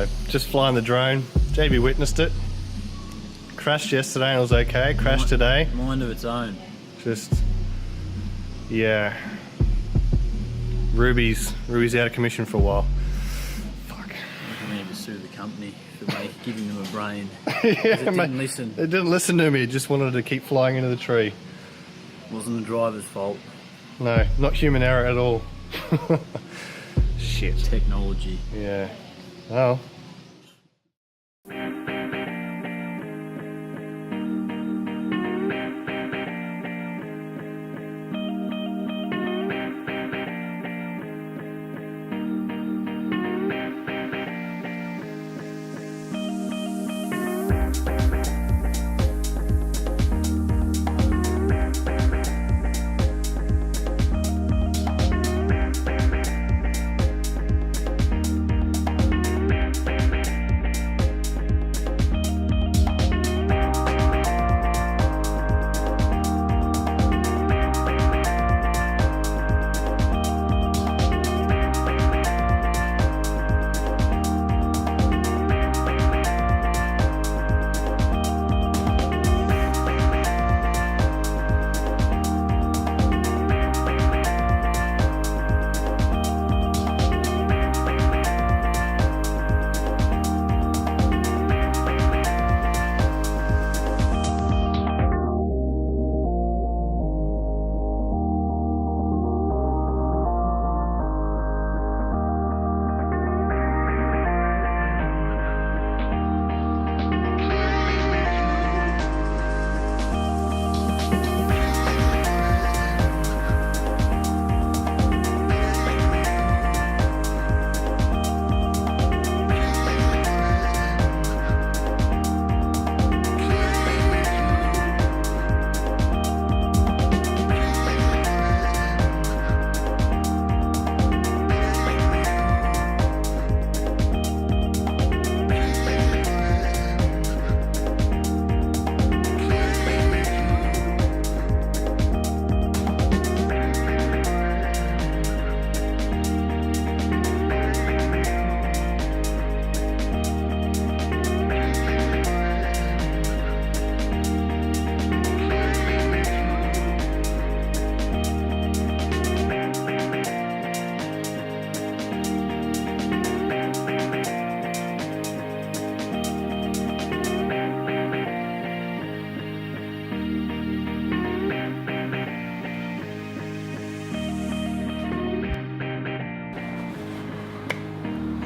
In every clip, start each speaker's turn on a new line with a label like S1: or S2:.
S1: So just flying the drone. JB witnessed it. Crashed yesterday and it was okay. Crashed today.
S2: Mind of its own.
S1: Just, yeah. Ruby's out of commission for a while. Fuck.
S2: I need to sue the company for giving them a brain.
S1: Yeah,
S2: it didn't listen.
S1: It didn't listen to me. It just wanted to keep flying into the tree.
S2: Wasn't the driver's fault.
S1: No, not human error at all. Shit.
S2: Technology.
S1: Yeah. Oh.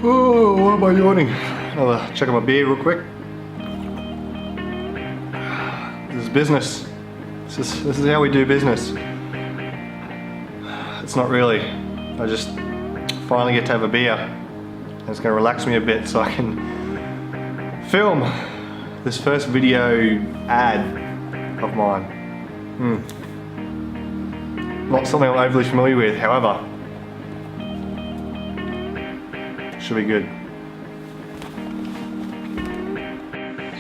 S1: Oh, why am I yawning? I'll check on my beer real quick. This is business. This is how we do business. It's not really. I just finally get to have a beer. And it's going to relax me a bit so I can film this first video ad of mine. Not something I'm overly familiar with, however. Should be good.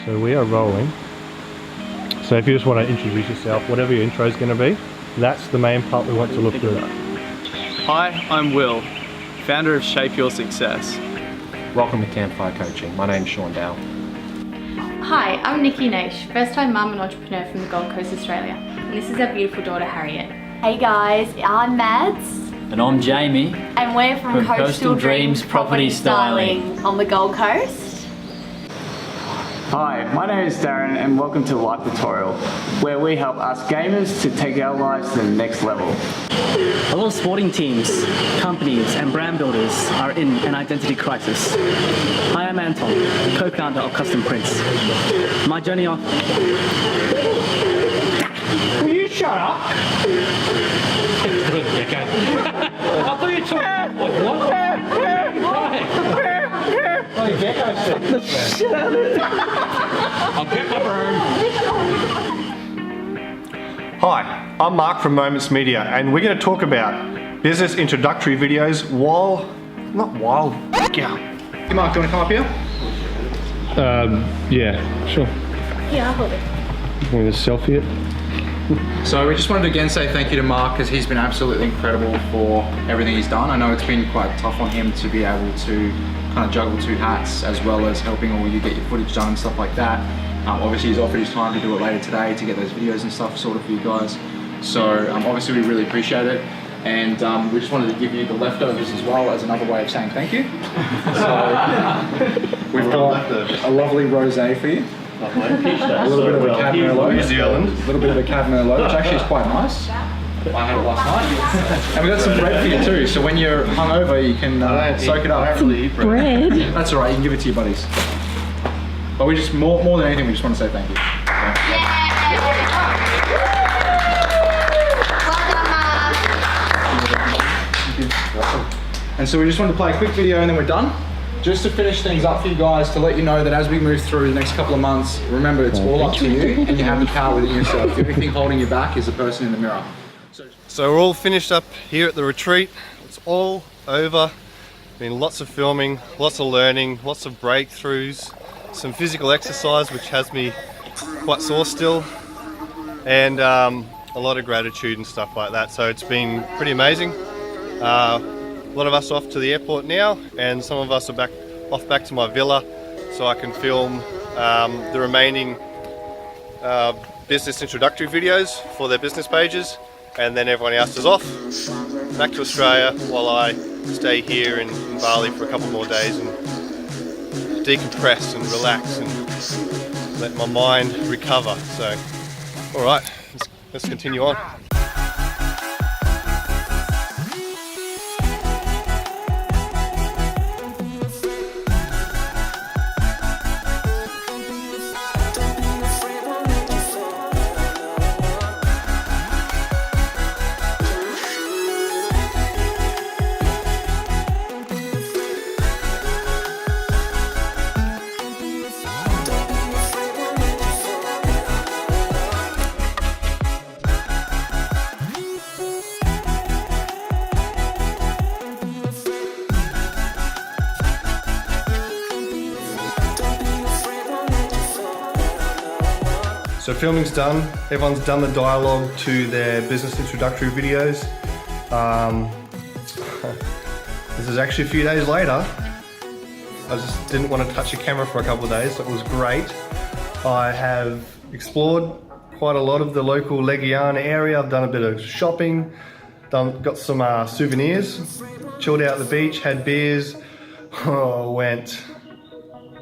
S1: So we are rolling. So if you just want to introduce yourself, whatever your intro is going to be, that's the main part we want to look through.
S3: Hi, I'm Will, founder of Shape Your Success.
S4: Welcome to Campfire Coaching. My name's Sean Dow.
S5: Hi, I'm Nikki Naish, first-time mum and entrepreneur from the Gold Coast, Australia. And this is our beautiful daughter, Harriet.
S6: Hey guys, I'm Mads.
S2: And I'm Jamie.
S6: And we're from Coastal Dreams Property Styling on the Gold Coast.
S7: Hi, my name is Darren and welcome to Life Tutorial, where we help us gamers to take our lives to the next level.
S8: A lot of sporting teams, companies and brand builders are in an identity crisis. Hi, I'm Anton, co-founder of Custom Prints. My journey on...
S7: Will you shut up?
S8: I thought you were talking like what?
S7: The shit out of it.
S8: I'll get my broom.
S1: Hi, I'm Mark from Moments Media, and we're going to talk about business introductory videos yeah. Hey Mark, do you want to come up here?
S9: Yeah, sure.
S5: Yeah, I'll hold it.
S9: Want to selfie it? So we just wanted to again say thank you to Mark because he's been absolutely incredible for everything he's done. I know it's been quite tough on him to be able to kind of juggle two hats as well as helping all you get your footage done and stuff like that. Obviously he's offered his time to do it later today to get those videos and stuff sorted for you guys. So obviously we really appreciate it. And we just wanted to give you the leftovers as well as another way of saying thank you. So we've got a lovely rosé for you. A little bit of a Cab Merlot.
S1: New Zealand.
S9: A little bit of a Cab Merlot, which actually is quite nice. I had it last night. And we got some bread for you too, so when you're hungover you can soak it up.
S6: Bread?
S9: That's alright, you can give it to your buddies. But we just, more than anything, we just want to say thank you. And so we just wanted to play a quick video and then we're done. Just to finish things up for you guys, to let you know that as we move through the next couple of months, remember it's all up to you and you have the power within yourself. The only thing holding you back is the person in the mirror.
S1: So we're all finished up here at the retreat. It's all over. Been lots of filming, lots of learning, lots of breakthroughs, some physical exercise which has me quite sore still, and a lot of gratitude and stuff like that. So it's been pretty amazing. A lot of us off to the airport now, and some of us are off back to my villa so I can film the remaining business introductory videos for their business pages, and then everyone else is off back to Australia while I stay here in Bali for a couple more days and decompress and relax and let my mind recover. So, all right, let's continue on. So filming's done, everyone's done the dialogue to their business introductory videos. This is actually a few days later. I just didn't want to touch a camera for a couple of days, so it was great. I have explored quite a lot of the local Legiana area. I've done a bit of shopping, got some souvenirs, chilled out at the beach, had beers, went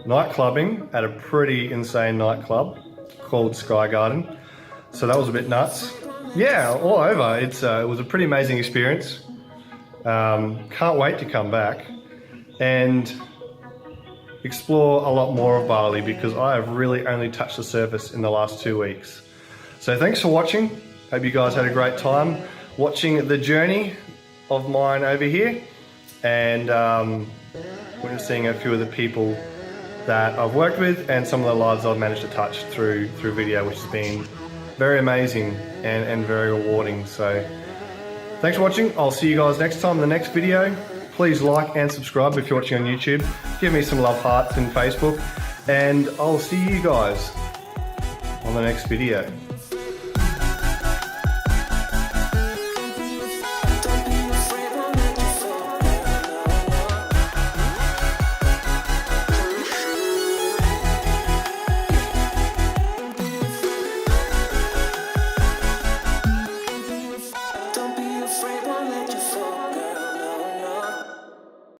S1: night clubbing at a pretty insane nightclub called Sky Garden. So that was a bit nuts. Yeah, all over. It was a pretty amazing experience. Can't wait to come back and explore a lot more of Bali because I have really only touched the surface in the last 2 weeks. So thanks for watching. Hope you guys had a great time watching the journey of mine over here, and we're seeing a few of the people that I've worked with and some of the lives I've managed to touch through video, which has been very amazing and very rewarding. So thanks for watching. I'll see you guys next time in the next video. Please like and subscribe if you're watching on YouTube. Give me some love hearts in Facebook, and I'll see you guys on the next video.